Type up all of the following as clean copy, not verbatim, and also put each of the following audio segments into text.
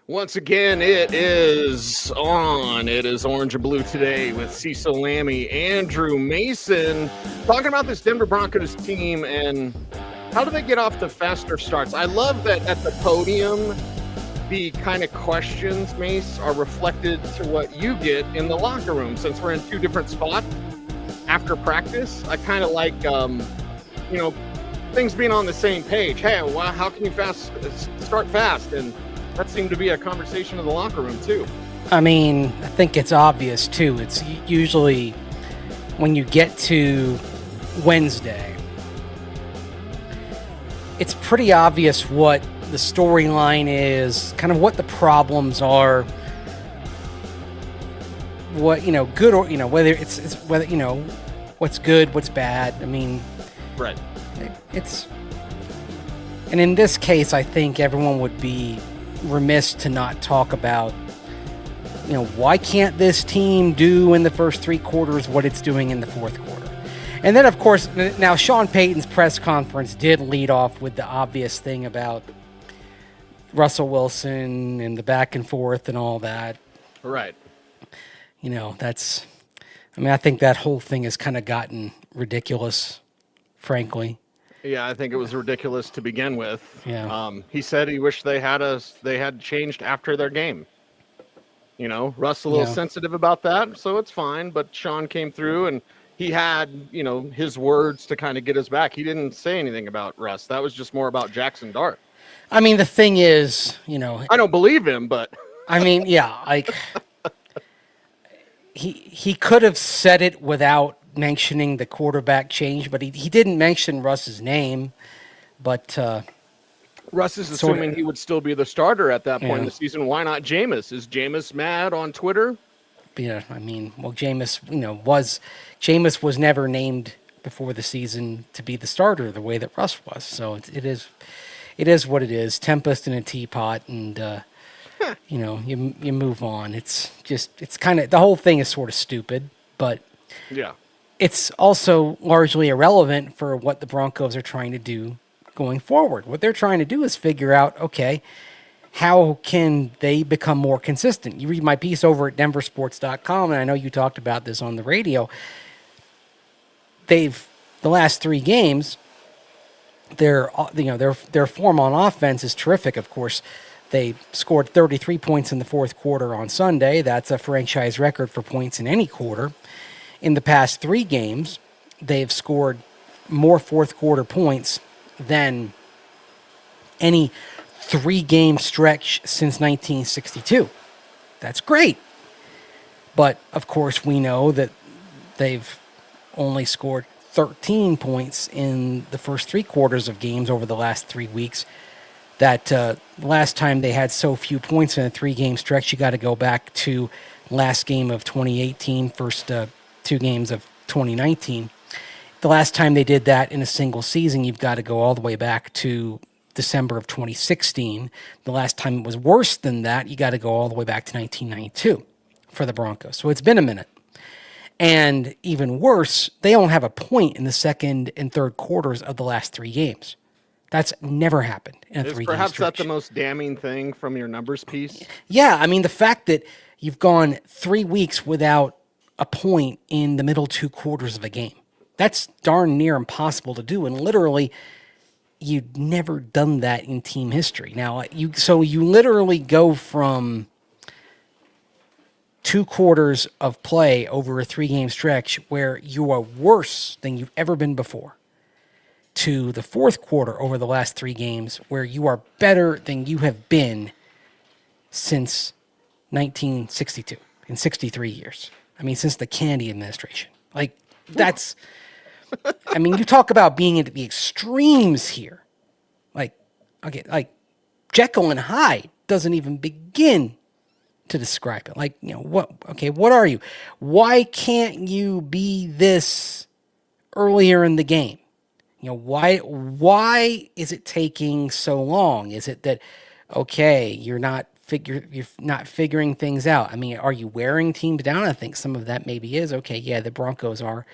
Once again, it is on. It is Orange and Blue today with Cecil, Lammey, Andrew Mason, talking about this Denver Broncos team and how do they get off to faster starts. I love that at the podium, the kind of questions, Mace, are reflected to what you get in the locker room. Since we're in two different spots after practice, I kind of like, things being on the same page. Hey, well, how can you start fast? And that seemed to be a conversation in the locker room, too. I mean, I think it's obvious, too. It's usually when you get to Wednesday, it's pretty obvious what the storyline is, kind of what the problems are, what, good or, whether it's whether, what's good, what's bad. I mean, right. And in this case, I think everyone would be remiss to not talk about, why can't this team do in the first three quarters what it's doing in the fourth quarter? And then, of course, now Sean Payton's press conference did lead off with the obvious thing about Russell Wilson and the back and forth and all that. Right. I think that whole thing has kind of gotten ridiculous, frankly. Yeah, I think it was ridiculous to begin with. Yeah. He said he wished they had changed after their game. Russ a little sensitive about that, so it's fine. But Sean came through and he had, his words to kind of get us back. He didn't say anything about Russ. That was just more about Jackson Dart. I mean, the thing is, I don't believe him, but I mean, yeah, like he could have said it without mentioning the quarterback change, but he didn't mention Russ's name. But Russ is assuming he would still be the starter at that point in the season. Why not Jameis? Is Jameis mad on Twitter? Yeah, I mean, well, Jameis was never named before the season to be the starter the way that Russ was. So it is what it is. Tempest in a teapot, and you move on. It's kind of, the whole thing is sort of stupid, but yeah. It's also largely irrelevant for what the Broncos are trying to do going forward. What they're trying to do is figure out, okay, how can they become more consistent? You read my piece over at denversports.com, and I know you talked about this on the radio. The last three games, their form on offense is terrific, of course. They scored 33 points in the fourth quarter on Sunday. That's a franchise record for points in any quarter. In the past three games, they've scored more fourth quarter points than any three-game stretch since 1962. That's great. But, of course, we know that they've only scored 13 points in the first three quarters of games over the last 3 weeks. That last time they had so few points in a three-game stretch, you got to go back to last game of 2018, first two games of 2019. The last time they did that in a single season, you've got to go all the way back to December of 2016. The last time it was worse than that, you got to go all the way back to 1992 for the Broncos. So it's been a minute. And even worse, they don't have a point in the second and third quarters of the last three games. That's never happened in a three-game stretch. Perhaps that's the most damning thing from your numbers piece? Yeah, I mean, the fact that you've gone 3 weeks without a point in the middle two quarters of a game. That's darn near impossible to do, and literally, you've never done that in team history. Now, you literally go from 2 quarters of play over a 3-game stretch where you are worse than you've ever been before, to the fourth quarter over the last 3 games where you are better than you have been since 1962, in 63 years. I mean, since the Kennedy administration. Like, that's... I mean, you talk about being at the extremes here. Like, okay, like, Jekyll and Hyde doesn't even begin to describe it. Like, what are you? Why can't you be this earlier in the game? Why is it taking so long? Is it that, okay, you're not figuring things out? I mean, are you wearing teams down? I think some of that maybe is. Okay, yeah, the Broncos are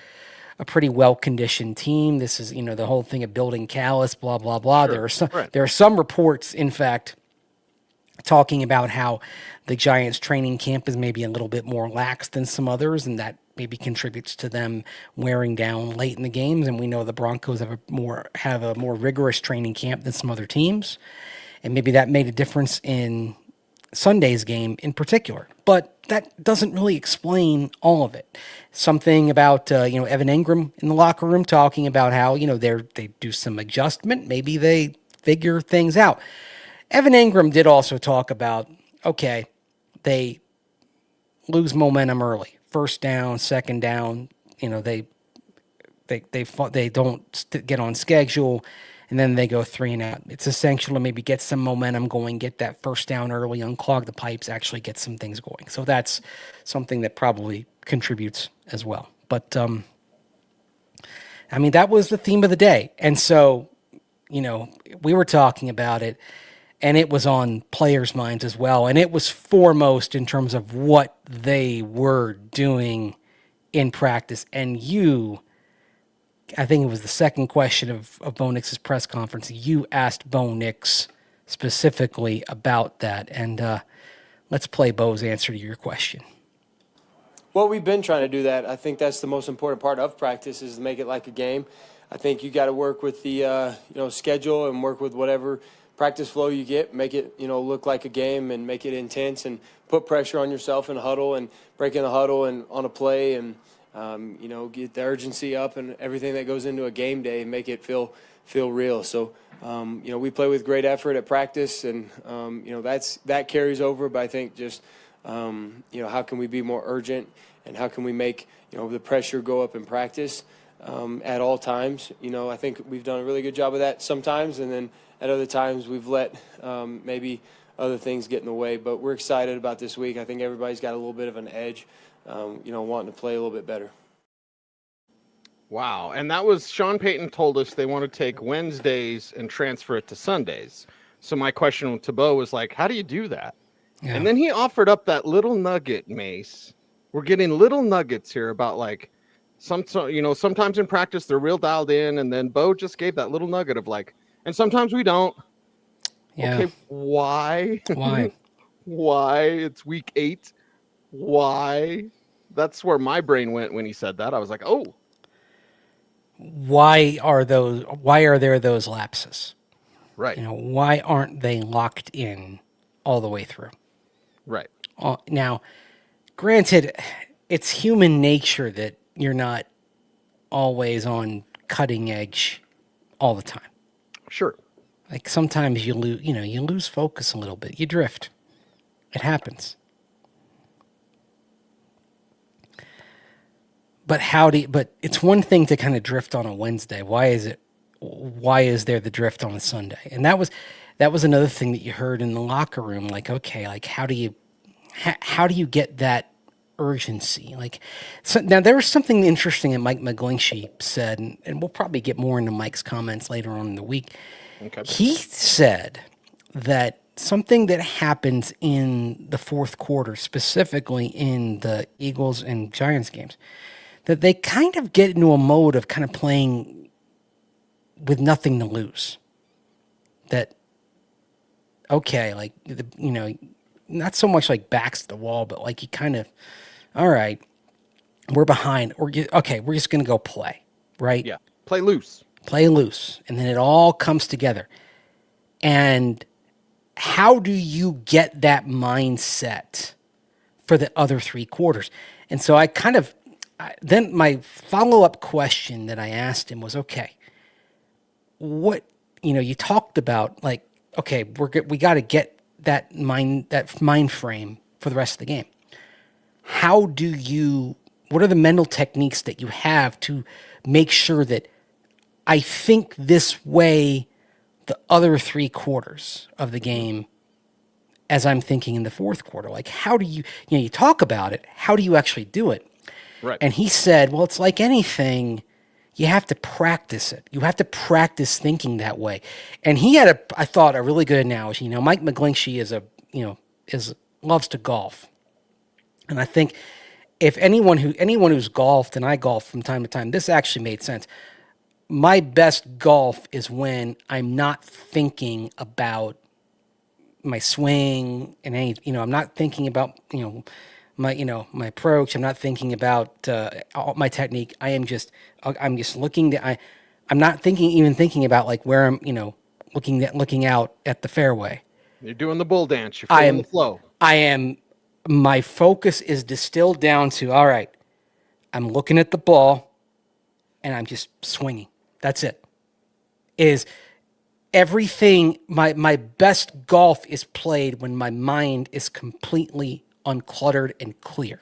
a pretty well-conditioned team. This is, the whole thing of building callous, blah, blah, blah. Sure. There are some reports, in fact, talking about how the Giants training camp is maybe a little bit more lax than some others, and that maybe contributes to them wearing down late in the games. And we know the Broncos have a more rigorous training camp than some other teams, and maybe that made a difference in Sunday's game in particular. But that doesn't really explain all of it. Something about Evan Ingram in the locker room talking about how they do some adjustment, maybe they figure things out. Evan Ingram did also talk about, okay, they lose momentum early, first down, second down. They don't get on schedule, and then they go 3 and out. It's essential to maybe get some momentum going, get that first down early, unclog the pipes, actually get some things going. So that's something that probably contributes as well. But that was the theme of the day, and so we were talking about it. And it was on players' minds as well. And it was foremost in terms of what they were doing in practice. And I think it was the second question of Bo Nix's press conference, you asked Bo Nix specifically about that. And let's play Bo's answer to your question. Well, we've been trying to do that. I think that's the most important part of practice is to make it like a game. I think you got to work with the schedule and work with whatever practice flow you get, make it look like a game and make it intense and put pressure on yourself in a huddle and break in the huddle and on a play and get the urgency up and everything that goes into a game day and make it feel real. So we play with great effort at practice and that carries over. But I think just how can we be more urgent and how can we make the pressure go up in practice at all times. I think we've done a really good job of that sometimes, and then at other times we've let maybe other things get in the way. But we're excited about this week. I think everybody's got a little bit of an edge, wanting to play a little bit better. Wow. And that was Sean Payton told us they want to take Wednesdays and transfer it to Sundays. So my question to Bo was like, how do you do that? Yeah. And then he offered up that little nugget, Mace. We're getting little nuggets here about like sometimes in practice they're real dialed in, and then Bo just gave that little nugget of like, and sometimes we don't. Yeah. Okay, why? Why? Why? It's week 8. Why? That's where my brain went when he said that. I was like, oh. Why are there those lapses? Right. Why aren't they locked in all the way through? Right. Now, granted, it's human nature that you're not always on cutting edge all the time. Sure. Like sometimes you lose focus a little bit. You drift. It happens. But it's one thing to kind of drift on a Wednesday. Why is there the drift on a Sunday? And that was another thing that you heard in the locker room. Like, okay, like how do you get that urgency? Like, so now there was something interesting that Mike McGlinchey said, and we'll probably get more into Mike's comments later on in the week. Okay. He said that something that happens in the fourth quarter, specifically in the Eagles and Giants games, that they kind of get into a mode of kind of playing with nothing to lose. That, okay, like, not so much like backs to the wall, but like you kind of, all right, we're behind. We're just going to go play, right? Yeah, play loose. Play loose. And then it all comes together. And how do you get that mindset for the other 3 quarters? And so then my follow-up question that I asked him was, okay, what, you talked about like, okay, we got to get that mind frame for the rest of the game. What are the mental techniques that you have to make sure that I think this way the other 3 quarters of the game as I'm thinking in the fourth quarter? Like, how do you talk about it, how do you actually do it? Right. And he said, well, it's like anything, you have to practice it. You have to practice thinking that way. And he had I thought a really good analogy. Mike McGlinchey loves to golf. And I think if anyone who's golfed, and I golf from time to time, this actually made sense. My best golf is when I'm not thinking about my swing and any, I'm not thinking about, my approach. I'm not thinking about all my technique. I'm just looking I'm not even thinking about like where I'm, looking out at the fairway. You're doing the bull dance. You're feeling the flow. My focus is distilled down to, all right, I'm looking at the ball and I'm just swinging. That's it. Is everything, my best golf is played when my mind is completely uncluttered and clear.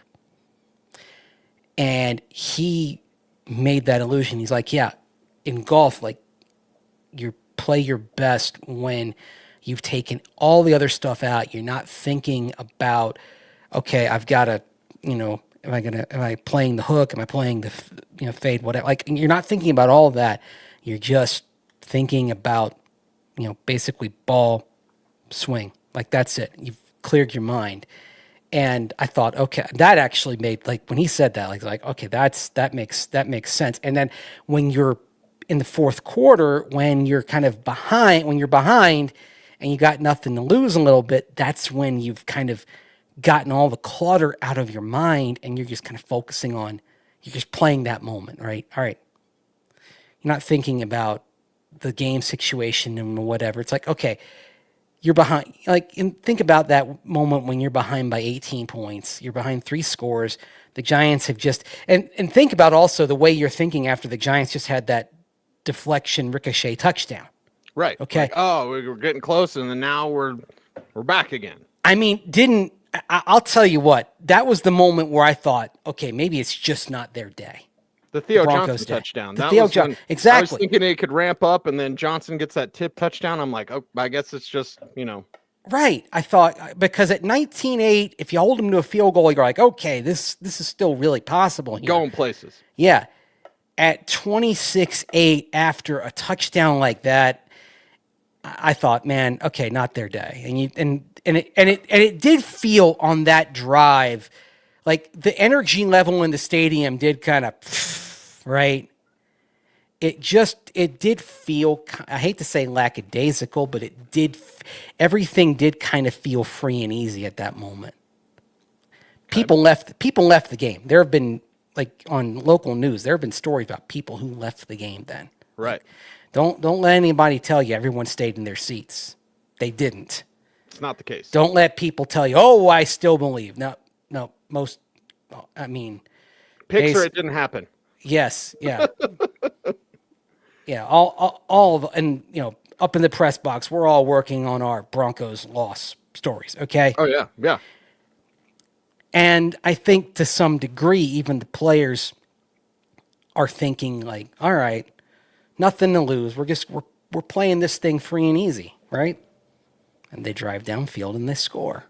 And he made that illusion. He's like, yeah, in golf, like you play your best when you've taken all the other stuff out. You're not thinking about, okay, I've got to, am I playing the hook? Am I playing the, fade, whatever? Like, you're not thinking about all of that. You're just thinking about, basically ball, swing. Like, that's it. You've cleared your mind. And I thought, okay, that actually made, like, when he said that, like, okay, that makes sense. And then when you're in the fourth quarter, when you're behind and you got nothing to lose a little bit, that's when you've kind of gotten all the clutter out of your mind and you're just kind of focusing on, you're just playing that moment, right? All right. You're not thinking about the game situation and whatever. It's like, okay, you're behind. Like, and think about that moment when you're behind by 18 points. You're behind 3 scores. The Giants have just, and think about also the way you're thinking after the Giants just had that deflection ricochet touchdown. Right. Okay. Like, oh, we're getting close, and then now we're back again. I mean, I'll tell you what, that was the moment where I thought, okay, maybe it's just not their day. The Theo Johnson touchdown. Exactly. I was thinking it could ramp up, and then Johnson gets that tip touchdown. I'm like, oh, I guess it's just, Right. I thought, because at 19-8, if you hold them to a field goal, you're like, okay, this is still really possible here. Going places. Yeah. At 26-8, after a touchdown like that, I thought, man, okay, not their day. And it did feel on that drive, like the energy level in the stadium did kind of, right? It did feel, I hate to say lackadaisical, but everything did kind of feel free and easy at that moment. People left the game. There have been, like, on local news, there have been stories about people who left the game then. Right. Like, don't let anybody tell you everyone stayed in their seats. They didn't. It's not the case. Don't let people tell you, oh, I still believe. No, Picture it didn't happen. Yes, yeah. Yeah, all of, and, up in the press box, we're all working on our Broncos loss stories, okay? Oh, yeah, yeah. And I think to some degree, even the players are thinking like, all right, nothing to lose. We're playing this thing free and easy, right? And they drive downfield and they score.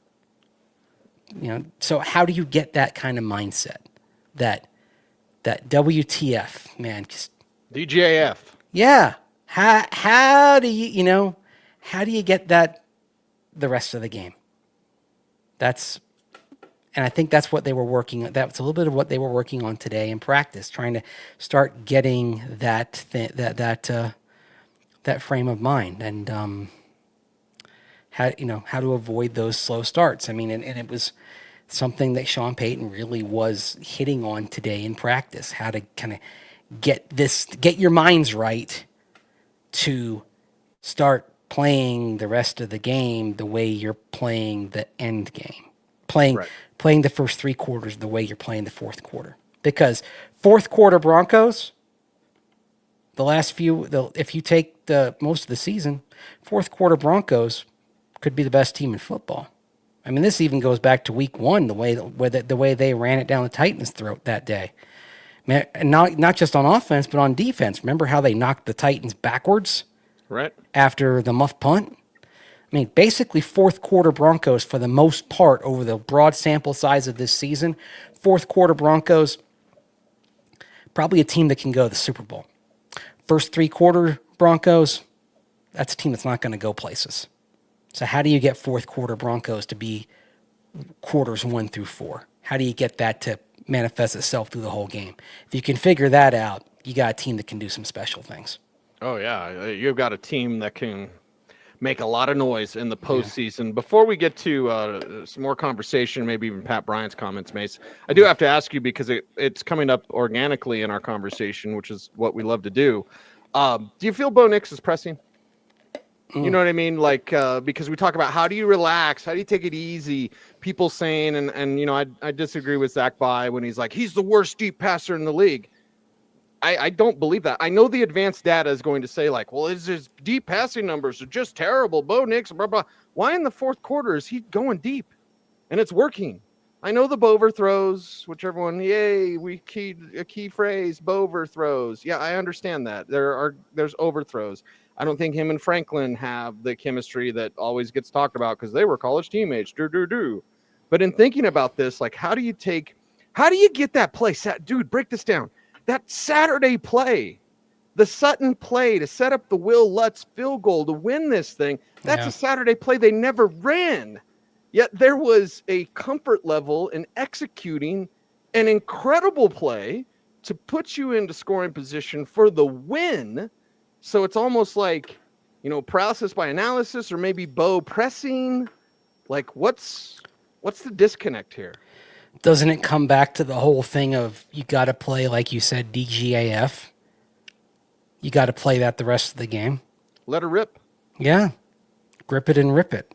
So how do you get that kind of mindset? That WTF, man, just DJF. Yeah. How do you, how do you get that the rest of the game? And I think that's what they were working on. That's a little bit of what they were working on today in practice, trying to start getting that frame of mind and how to avoid those slow starts. I mean, and it was something that Sean Payton really was hitting on today in practice, how to kind of get your minds right to start playing the rest of the game the way you're playing the end game. Playing the first 3 quarters the way you're playing the fourth quarter. Because fourth quarter Broncos, if you take the most of the season, fourth quarter Broncos could be the best team in football. I mean, this even goes back to week 1, the way they ran it down the Titans' throat that day. Man, and not just on offense, but on defense. Remember how they knocked the Titans backwards? Right. After the muff punt? I mean, basically fourth quarter Broncos, for the most part, over the broad sample size of this season, fourth quarter Broncos, probably a team that can go to the Super Bowl. First 3 quarter Broncos, that's a team that's not going to go places. So how do you get fourth quarter Broncos to be quarters 1 through 4? How do you get that to manifest itself through the whole game? If you can figure that out, you got a team that can do some special things. Oh, yeah. You've got a team that can make a lot of noise in the postseason. Before we get to some more conversation, maybe even Pat Bryant's comments, Mace, I do have to ask you because it's coming up organically in our conversation, which is what we love to do. Do you feel Bo Nix is pressing? You know what I mean? Like, because we talk about how do you relax? How do you take it easy? People saying, and you know, I disagree with Zach By when he's like, he's the worst deep passer in the league. I don't believe that. I know the advanced data is going to say like, well, his deep passing numbers are just terrible. Bo Nix, blah, blah. Why in the fourth quarter is he going deep? And it's working. I know the Bover throws, which everyone, yay, we keyed a key phrase, Bover throws. Yeah, I understand that. There's overthrows. I don't think him and Franklin have the chemistry that always gets talked about because they were college teammates. But in thinking about this, like, how do you get that play? Dude, break this down. That Saturday play, the Sutton play to set up the Will Lutz field goal to win this thing, that's a Saturday play they never ran. Yet there was a comfort level in executing an incredible play to put you into scoring position for the win. So it's almost like, you know, paralysis by analysis, or maybe Bo pressing. Like, what's the disconnect here? Doesn't it come back to the whole thing of you got to play, like you said, DGAF? You got to play that the rest of the game. Let her rip. Yeah. Grip it and rip it.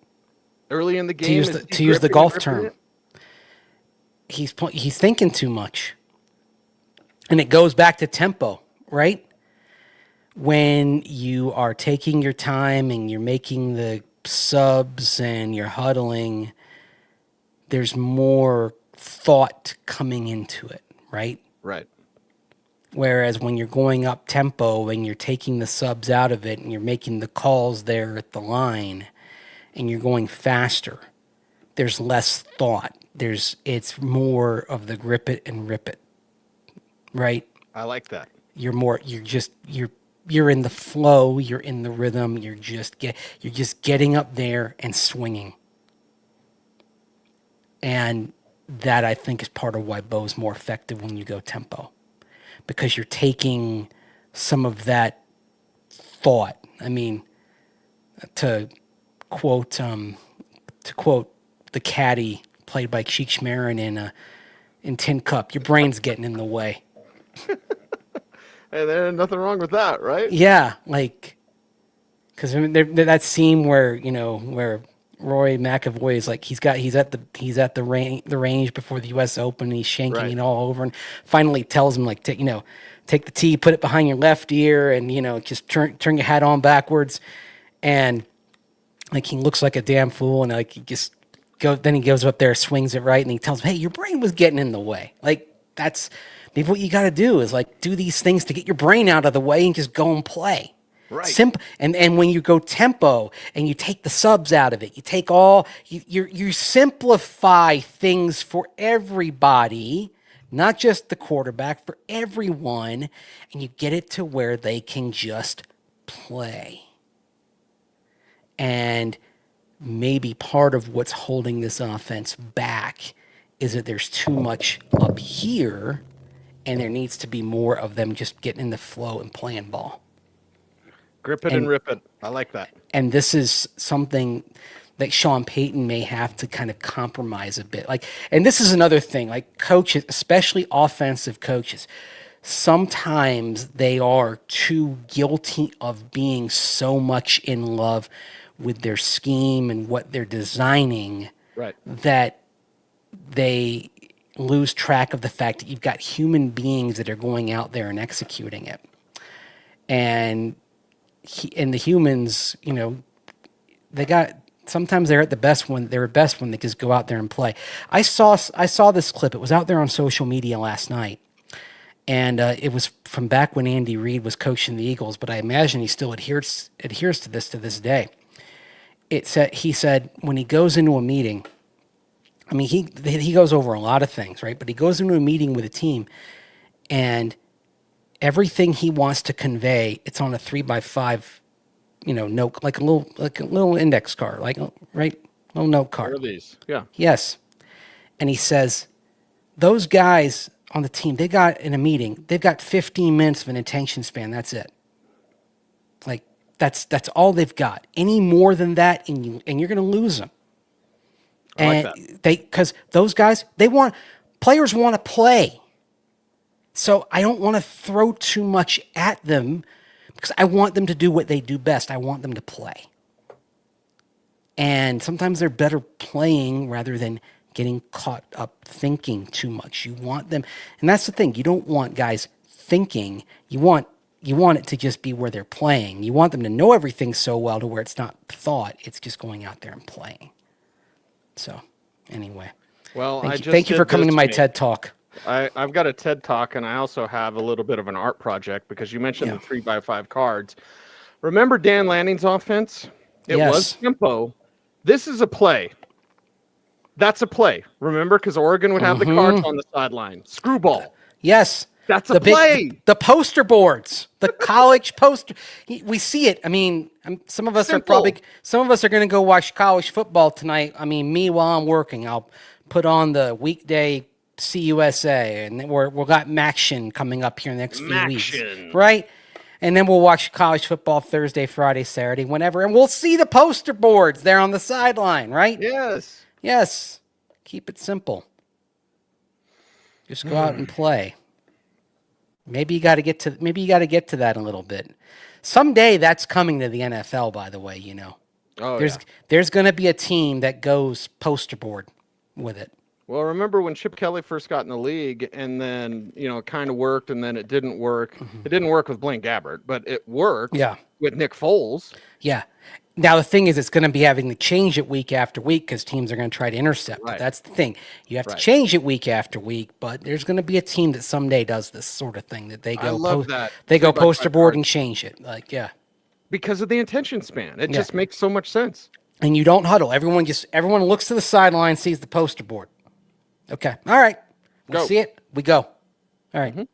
Early in the game, to use the golf term. He's thinking too much. And it goes back to tempo, right? When you are taking your time and you're making the subs and you're huddling, there's more thought coming into it, right? Right. Whereas when you're going up tempo and you're taking the subs out of it and you're making the calls there at the line and you're going faster, there's less thought. It's more of the grip it and rip it, right? I like that. You're in the flow, you're in the rhythm, you're just getting up there and swinging. And that, I think, is part of why Bo's more effective when you go tempo, because you're taking some of that thought. I mean, to quote the caddy played by Cheech Marin in Tin Cup, your brain's getting in the way. Hey, there's nothing wrong with that, right? Yeah, like, because I mean, that scene where Roy McAvoy is like he's at the range before the U.S. Open and he's shanking it all over, and finally tells him like take the tee, put it behind your left ear, and just turn your hat on backwards, and like he looks like a damn fool, and like then he goes up there, swings it right, and he tells him, hey, your brain was getting in the way. Like, that's maybe what you got to do is like do these things to get your brain out of the way and just go and play. Right. Simple. And when you go tempo and you take the subs out of it, you simplify things for everybody, not just the quarterback, for everyone, and you get it to where they can just play. And maybe part of what's holding this offense back is that there's too much up here, and there needs to be more of them just getting in the flow and playing ball. Grip it and rip it. I like that. And this is something that Sean Payton may have to kind of compromise a bit. Like, and this is another thing, like coaches, especially offensive coaches, sometimes they are too guilty of being so much in love with their scheme and what they're designing, right, that they lose track of the fact that you've got human beings that are going out there and executing it. And the humans, sometimes they're at the best when they're best when they just go out there and play. I saw this clip. It was out there on social media last night, and it was from back when Andy Reid was coaching the Eagles. But I imagine he still adheres to this day. He said when he goes into a meeting, I mean he goes over a lot of things, right? But he goes into a meeting with a team, and everything he wants to convey, it's on a 3x5, note, like a little index card, like, right, little note card. What are these? Yeah. Yes. And he says, those guys on the team, they've got 15 minutes of an attention span. That's it. Like, That's all they've got. Any more than that, and you're going to lose them. I like And because those guys, players want to play. So I don't want to throw too much at them because I want them to do what they do best. I want them to play. And sometimes they're better playing rather than getting caught up thinking too much. You want them, and that's the thing. You don't want guys thinking. You want it to just be where they're playing. You want them to know everything so well to where it's not thought. It's just going out there and playing. So, anyway. Well, thank you for coming to my TED Talk. I've got a TED Talk, and I also have a little bit of an art project because you mentioned the 3x5 cards. Remember Dan Lanning's offense? It was tempo. This is a play. That's a play. Remember? Because Oregon would have the cards on the sideline. Screwball. Yes. That's a play. The poster boards, the college poster. We see it. I mean, some of us are going to go watch college football tonight. I mean, me while I'm working, I'll put on the weekday CUSA, and we've got Maction coming up here in the next few weeks, right? And then we'll watch college football Thursday, Friday, Saturday, whenever, and we'll see the poster boards there on the sideline, right? Yes. Keep it simple. Just go out and play. Maybe you got to get to that a little bit. Someday that's coming to the NFL, by the way, you know. There's going to be a team that goes poster board with it. Well, remember when Chip Kelly first got in the league, and then it kind of worked, and then it didn't work. It didn't work with Blaine Gabbert, but it worked. With Nick Foles. Yeah. Now the thing is, it's going to be having to change it week after week because teams are going to try to intercept. Right. That's the thing. You have to change it week after week, but there's going to be a team that someday does this sort of thing that they go. They go poster board and change it. Because of the attention span, it just makes so much sense. And you don't huddle. Everyone looks to the sideline, sees the poster board. Okay. All right. We see it. We go. All right.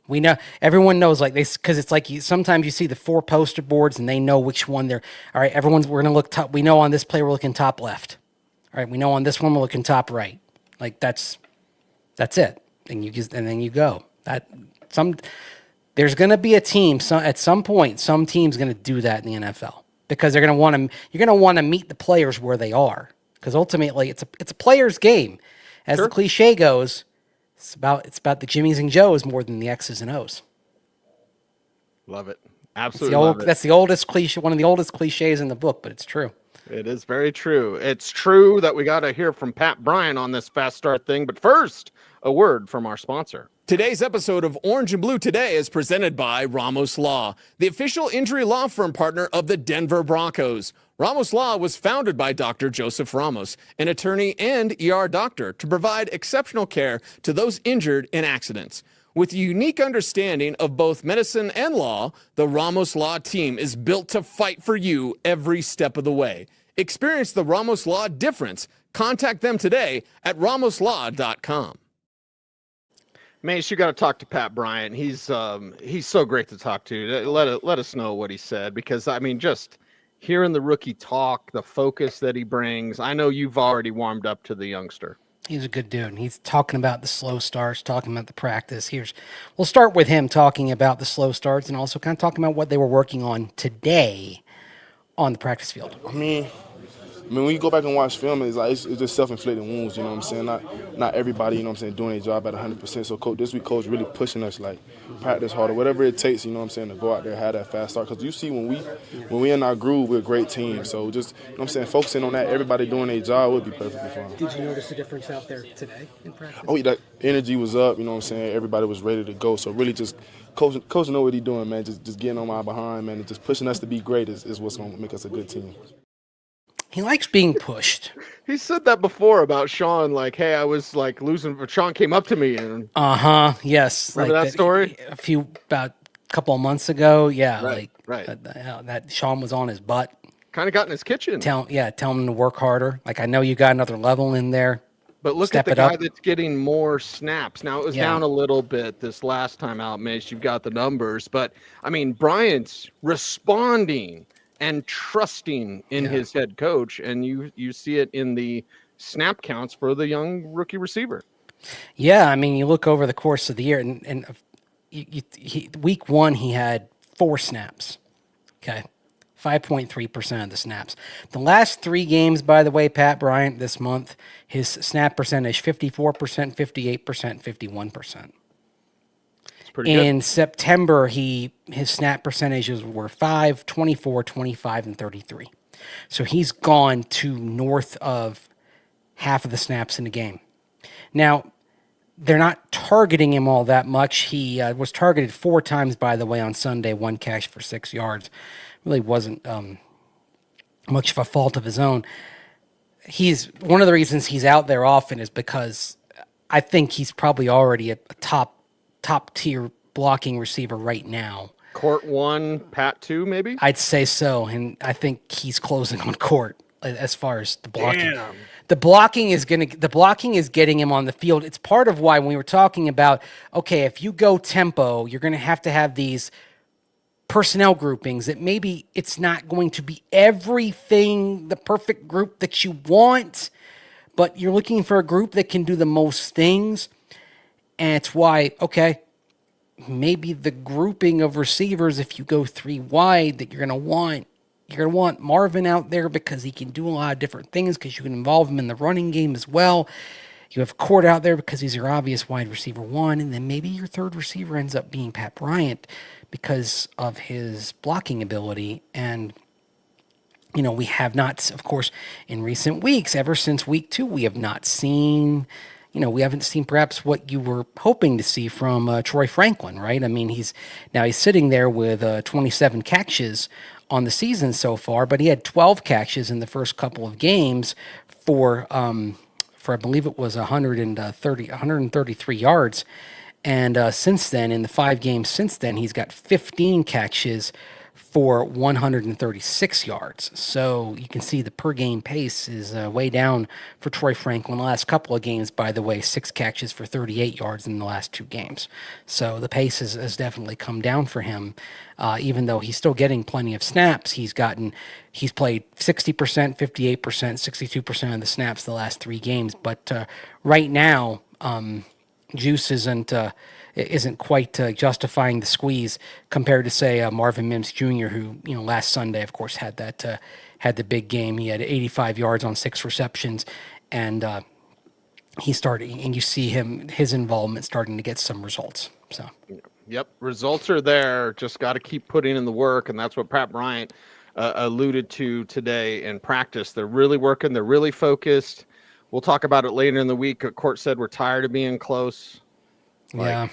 We know, everyone knows because it's like sometimes you see the 4 poster boards and they know which one they're, all right, we're going to look top. We know on this play we're looking top left. All right. We know on this one we're looking top right. That's it. And then you go. There's going to be a team, at some point, some team's going to do that in the NFL because you're going to want to meet the players where they are. Because ultimately it's a player's game. As the cliche goes, it's about the Jimmies and Joes more than the X's and O's. Love it. Absolutely. That's the oldest cliche, one of the oldest cliches in the book, but it's true. It is very true. It's true that we got to hear from Pat Bryant on this fast start thing. But first, a word from our sponsor. Today's episode of Orange and Blue Today is presented by Ramos Law, the official injury law firm partner of the Denver Broncos. Ramos Law was founded by Dr. Joseph Ramos, an attorney and ER doctor, to provide exceptional care to those injured in accidents. With a unique understanding of both medicine and law, the Ramos Law team is built to fight for you every step of the way. Experience the Ramos Law difference. Contact them today at ramoslaw.com. Mace, you got to talk to Pat Bryant. He's so great to talk to. Let us know what he said, because just hearing the rookie talk, the focus that he brings. I know you've already warmed up to the youngster. He's a good dude. He's talking about the slow starts, talking about the practice. We'll start with him talking about the slow starts and also kind of talking about what they were working on today on the practice field. I mean, when you go back and watch film, it's just self-inflicted wounds, you know what I'm saying? Not everybody, you know what I'm saying, doing their job at 100%. So this week, coach really pushing us, practice harder, whatever it takes, you know what I'm saying, to go out there and have that fast start. Because you see, when we in our groove, we're a great team. So just, you know what I'm saying, focusing on that, everybody doing their job would be perfectly fine. Did you notice a difference out there today in practice? Oh, the energy was up, you know what I'm saying? Everybody was ready to go. So really just coach know what he's doing, man. Just getting on my behind, man, and just pushing us to be great is what's going to make us a good team. He likes being pushed. He said that before about Sean, hey, I was losing, but Sean came up to me and yes. Remember that story? About a couple of months ago. Yeah. Right. That Sean was on his butt. Kind of got in his kitchen. Tell him to work harder. I know you got another level in there. But look at the guy that's getting more snaps. Now, it was down a little bit this last time out, Mace. You've got the numbers. But, Bryant's responding and trusting in his head coach, and you see it in the snap counts for the young rookie receiver. Yeah, you look over the course of the year, and week 1 he had 4 snaps. Okay. 5.3% of the snaps. The last 3 games, by the way, Pat Bryant this month, his snap percentage 54%, 58%, 51%. It's pretty In good. September, his snap percentages were 5, 24, 25, and 33. So he's gone to north of half of the snaps in the game. Now, they're not targeting him all that much. He was targeted 4 times, by the way, on Sunday, 1 catch for 6 yards. Really wasn't much of a fault of his own. He's one of the reasons he's out there often is because I think he's probably already a top tier blocking receiver right now. Court 1, Pat 2, maybe? I'd say so, and I think he's closing on Court as far as the blocking. Damn. The blocking is getting him on the field. It's part of why when we were talking about, okay, if you go tempo, you're going to have these personnel groupings that maybe it's not going to be everything, the perfect group that you want, but you're looking for a group that can do the most things. And it's why, okay, maybe the grouping of receivers, if you go 3 wide, that you're going to want Marvin out there because he can do a lot of different things because you can involve him in the running game as well. You have Court out there because he's your obvious wide receiver 1, and then maybe your third receiver ends up being Pat Bryant because of his blocking ability. And, we have not, of course, in recent weeks, ever since week 2, we have not seen, we haven't seen perhaps what you were hoping to see from Troy Franklin, right? I mean, he's sitting there with 27 catches on the season so far, but he had 12 catches in the first couple of games for I believe it was 133 yards. And since then, in the 5 games since then, he's got 15 catches for 136 yards. So you can see the per game pace is way down for Troy Franklin. The last couple of games, by the way, 6 catches for 38 yards in the last 2 games. So the pace has definitely come down for him. Even though he's still getting plenty of snaps, he's played 60%, 58%, 62% of the snaps the last 3 games. But right now, juice isn't quite justifying the squeeze compared to, say, Marvin Mims Jr., who last Sunday, of course, had the big game. He had 85 yards on 6 receptions, and he started. And you see his involvement starting to get some results. So. Yep, results are there. Just got to keep putting in the work, and that's what Pat Bryant alluded to today in practice. They're really working. They're really focused. We'll talk about it later in the week. Court said we're tired of being close. We're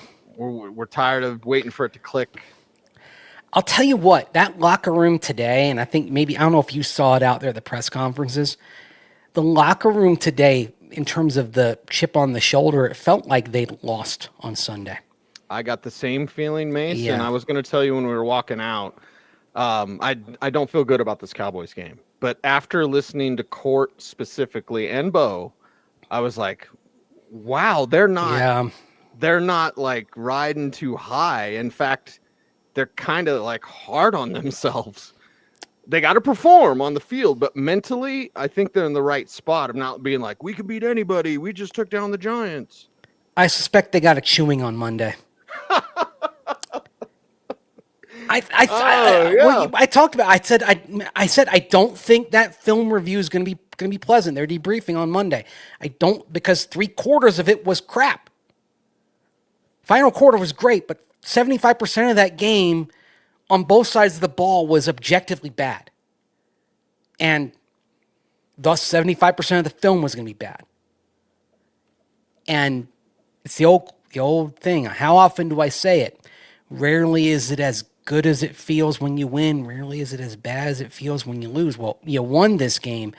tired of waiting for it to click. I'll tell you what, that locker room today, and I think I don't know if you saw it out there at the press conferences, the locker room today, in terms of the chip on the shoulder, it felt like they'd lost on Sunday. I got the same feeling, Mace, Yeah. and I was going to tell you when we were walking out, I don't feel good about this Cowboys game. But after listening to Court specifically and Bo, I was like, wow, they're not like riding too high. In fact, they're kind of like hard on themselves. They got to perform on the field, but mentally, I think they're in the right spot of not being like, we could beat anybody. We just took down the Giants. I suspect they got a chewing on Monday. I talked about. I said I don't think that film review is going to be pleasant. They're debriefing on Monday. I don't, because 3/4 of it was crap. Final quarter was great, but 75% of that game on both sides of the ball was objectively bad, and thus 75% of the film was going to be bad. And it's the old thing. How often do I say it? Rarely is it as good as it feels when you win. Rarely is it as bad as it feels when you lose. Well, you won this game,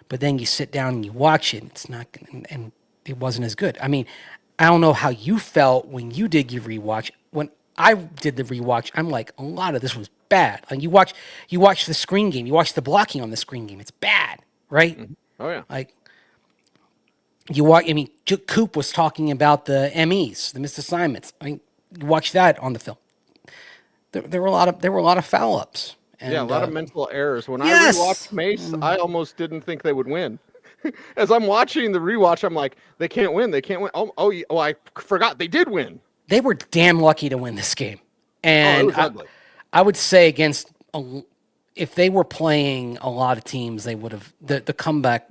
but then you sit down and you watch it. It's not, and it wasn't as good. I mean, I don't know how you felt when you did your rewatch. When I did the rewatch, I'm like, a lot of this was bad. Like you watch the screen game. You watch the blocking on the screen game. It's bad, right? Mm-hmm. Oh yeah. Like Coop was talking about the MEs, the missed assignments. I mean, you watch that on the film. There were a lot of foul ups. And, a lot of mental errors. When yes! I rewatched Mace, I almost didn't think they would win. As I'm watching the rewatch, I'm like, they can't win. They can't win. Oh, I forgot they did win. They were damn lucky to win this game. And it was ugly. I would say against if they were playing a lot of teams, they would have the comeback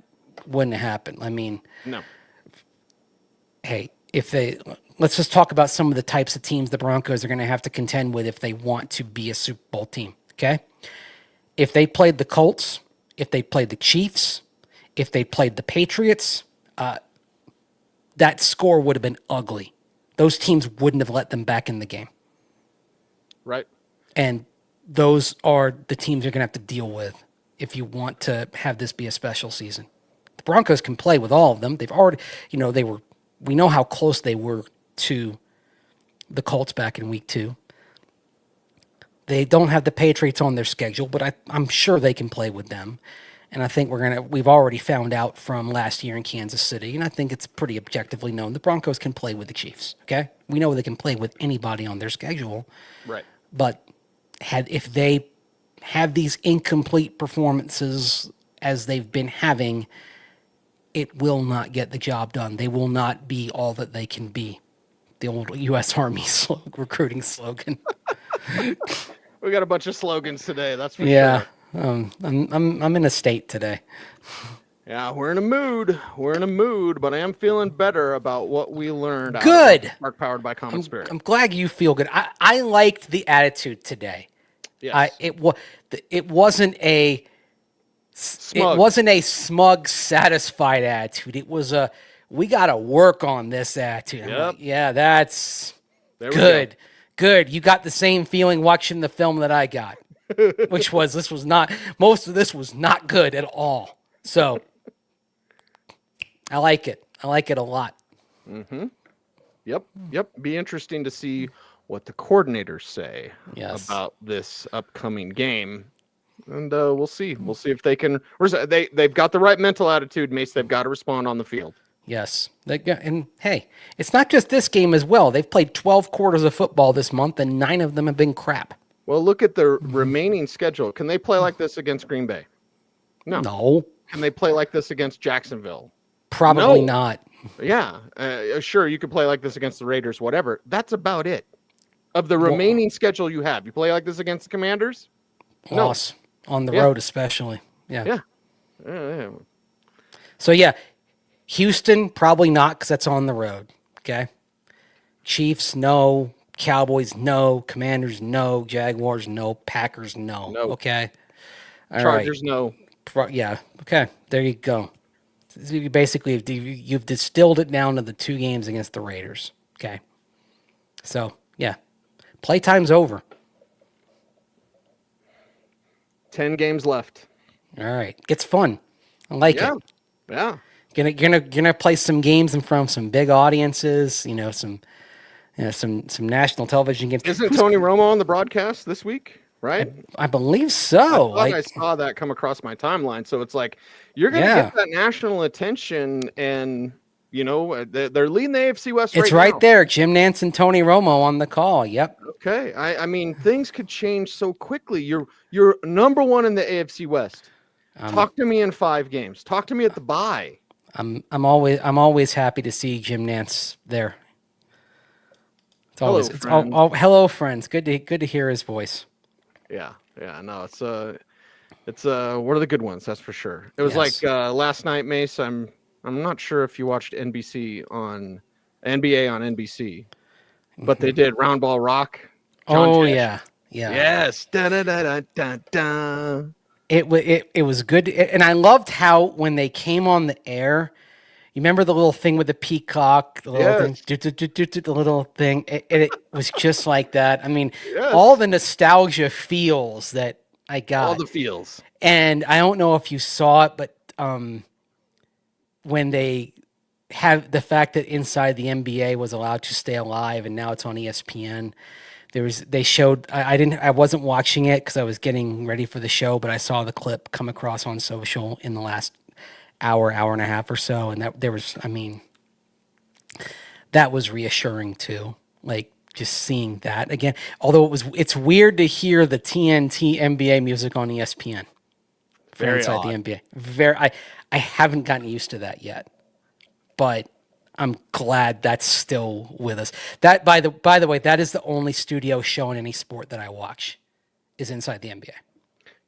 wouldn't have happened. I mean, No. hey, let's just talk about some of the types of teams the Broncos are going to have to contend with if they want to be a Super Bowl team. Okay, if they played the Colts, if they played the Chiefs, if they played the Patriots, that score would have been ugly. Those teams wouldn't have let them back in the game. Right. And those are the teams you're going to have to deal with if you want to have this be a special season. The Broncos can play with all of them. They've already, we know how close they were to the Colts back in week 2. They don't have the Patriots on their schedule, but I'm sure they can play with them. And I think we've already found out from last year in Kansas City, and I think it's pretty objectively known, the Broncos can play with the Chiefs, okay? We know they can play with anybody on their schedule. Right. But if they have these incomplete performances as they've been having, it will not get the job done. They will not be all that they can be. The old U.S. Army recruiting slogan. We got a bunch of slogans today. That's for Yeah. sure. I'm in a state today. Yeah, we're in a mood. But I am feeling better about what we learned. Good. Mark powered by Common Spirit. I'm glad you feel good. I liked the attitude today. Yes. It wasn't a Smug. It wasn't a smug, satisfied attitude. It was a we got to work on this attitude. I'm Yep. like, yeah, that's There we good. go. Good. You got the same feeling watching the film that I got, which was most of this was not good at all. So I like it. I like it a lot. Yep. Be interesting to see what the coordinators say Yes. about this upcoming game. And we'll see. We'll see if they can. They've got the right mental attitude, Mace. They've got to respond on the field. Yes. And hey, it's not just this game as well. They've played 12 quarters of football this month, and 9 of them have been crap. Well, look at the remaining schedule. Can they play like this against Green Bay? No, Can they play like this against Jacksonville? probably No. not. Yeah. Sure, you could play like this against the Raiders, whatever. That's about it. Of the remaining schedule you have, you play like this against the Commanders? No. Loss on the Yeah. road, especially. Yeah. Yeah. So, yeah, Houston, probably not because that's on the road. Okay. Chiefs, no. Cowboys, no. Commanders, no. Jaguars, no. Packers, no. No. Okay. All Chargers, no. right. Yeah. Okay. There you go. So you basically, you've distilled it down to the 2 games against the Raiders. Okay. So, yeah. Playtime's over. 10 games left. All right. Gets fun. I like it. Yeah. Gonna play some games in front of some big audiences, some national television games. Isn't Tony Romo on the broadcast this week? Right? I believe so. I saw that come across my timeline. So it's like you're going to get that national attention, and they're leading the AFC West. It's right there. Jim Nantz and Tony Romo on the call. Yep. Okay. I mean, things could change so quickly. You're number 1 in the AFC West. Talk to me in 5 games. Talk to me at the bye. I'm always happy to see Jim Nantz there. Hello, friends. Good to hear his voice. Yeah. No, it's one of the good ones, that's for sure. It was like last night, Mace. I'm not sure if you watched NBA on NBC, but they did Round Ball Rock. John Tesh. Yeah. Yes. Da da da da da. It was good, and I loved how when they came on the air. You remember the little thing with the peacock, the little thing, the little thing. It was just like that. I mean, all the nostalgia feels that I got. All the feels. And I don't know if you saw it, but when they have the fact that Inside the NBA was allowed to stay alive, and now it's on ESPN. They showed. I wasn't watching it because I was getting ready for the show, but I saw the clip come across on social in the last hour and a half or so, and that was reassuring too. Like just seeing that again. Although it's weird to hear the TNT NBA music on ESPN. Very Inside odd. the NBA. I haven't gotten used to that yet, but I'm glad that's still with us. That by the way, that is the only studio show in any sport that I watch is Inside the NBA.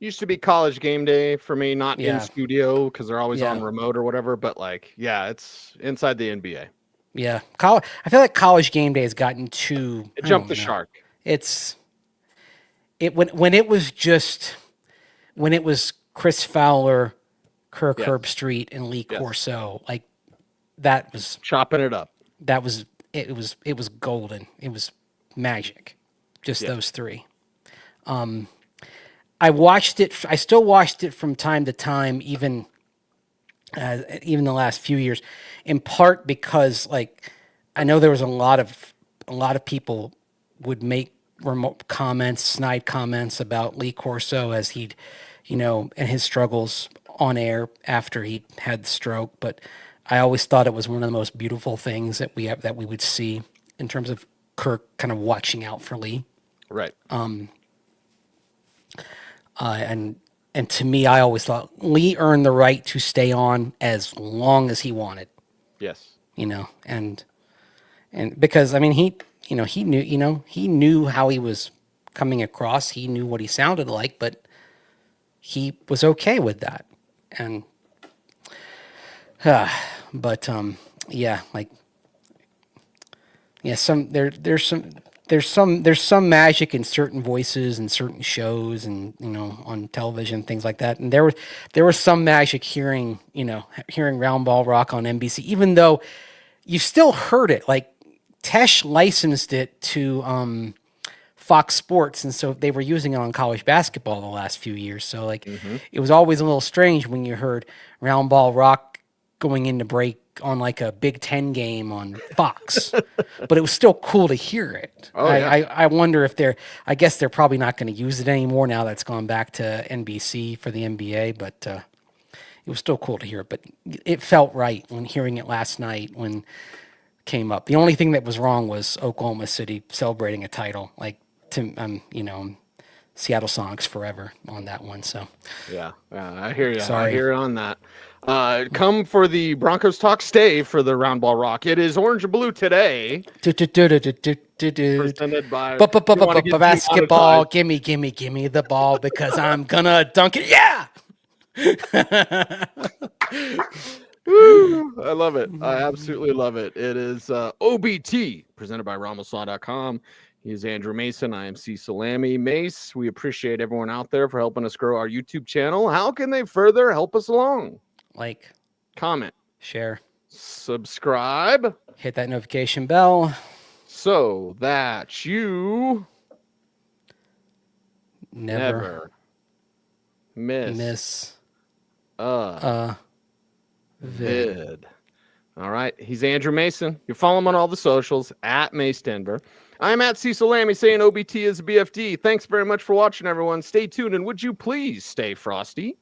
used to be college game day for me, not in Yeah. studio because they're always Yeah. on remote or whatever. But like, yeah, it's inside the NBA. Yeah, I feel like college game day has gotten too. It I jumped don't the know. shark. When it was Chris Fowler, Kirk Yes. Herbstreit, and Lee Yes. Corso, like that was Chopping it up. it was golden. It was magic. Just Yeah. those three. I watched it. I still watched it from time to time, even the last few years, in part because like I know there was a lot of people would make remote comments, snide comments about Lee Corso as he'd, and his struggles on air after he had the stroke. But I always thought it was one of the most beautiful things that we would see in terms of Kirk kind of watching out for Lee. Right. And to me, I always thought Lee earned the right to stay on as long as he wanted, Yes. and because I mean he knew how he was coming across, he knew what he sounded like, but he was okay with that, and yeah, like yeah, there's some magic in certain voices and certain shows and on television, things like that. And there was some magic hearing Round Ball Rock on NBC, even though you still heard it. Like Tesh licensed it to Fox Sports, and so they were using it on college basketball the last few years. So like it was always a little strange when you heard Round Ball Rock going into break on like a Big Ten game on Fox, but it was still cool to hear it. Oh, yeah. I wonder if I guess they're probably not going to use it anymore now that's gone back to NBC for the NBA, but it was still cool to hear it. But it felt right when hearing it last night when it came up. The only thing that was wrong was Oklahoma City celebrating a title. Like, Seattle Sonics forever on that one. So Yeah, I hear you. Sorry. I hear you on that. Come for the Broncos talk. Stay for the Round Ball Rock. It is orange and blue today. Presented by Basketball. Gimme the ball because I'm gonna dunk it. Yeah. Woo, I love it. I absolutely love it. It is OBT presented by RamosLaw.com. He is Andrew Mason. I am Cecil Lammey. Mace, we appreciate everyone out there for helping us grow our YouTube channel. How can they further help us along? Like, Comment, share, subscribe, hit that notification bell so that you never miss a vid. All right. He's Andrew Mason. You follow him on all the socials at Mace Denver. I'm at Cecil Lammey saying OBT is BFD. Thanks very much for watching, everyone. Stay tuned, and would you please stay frosty?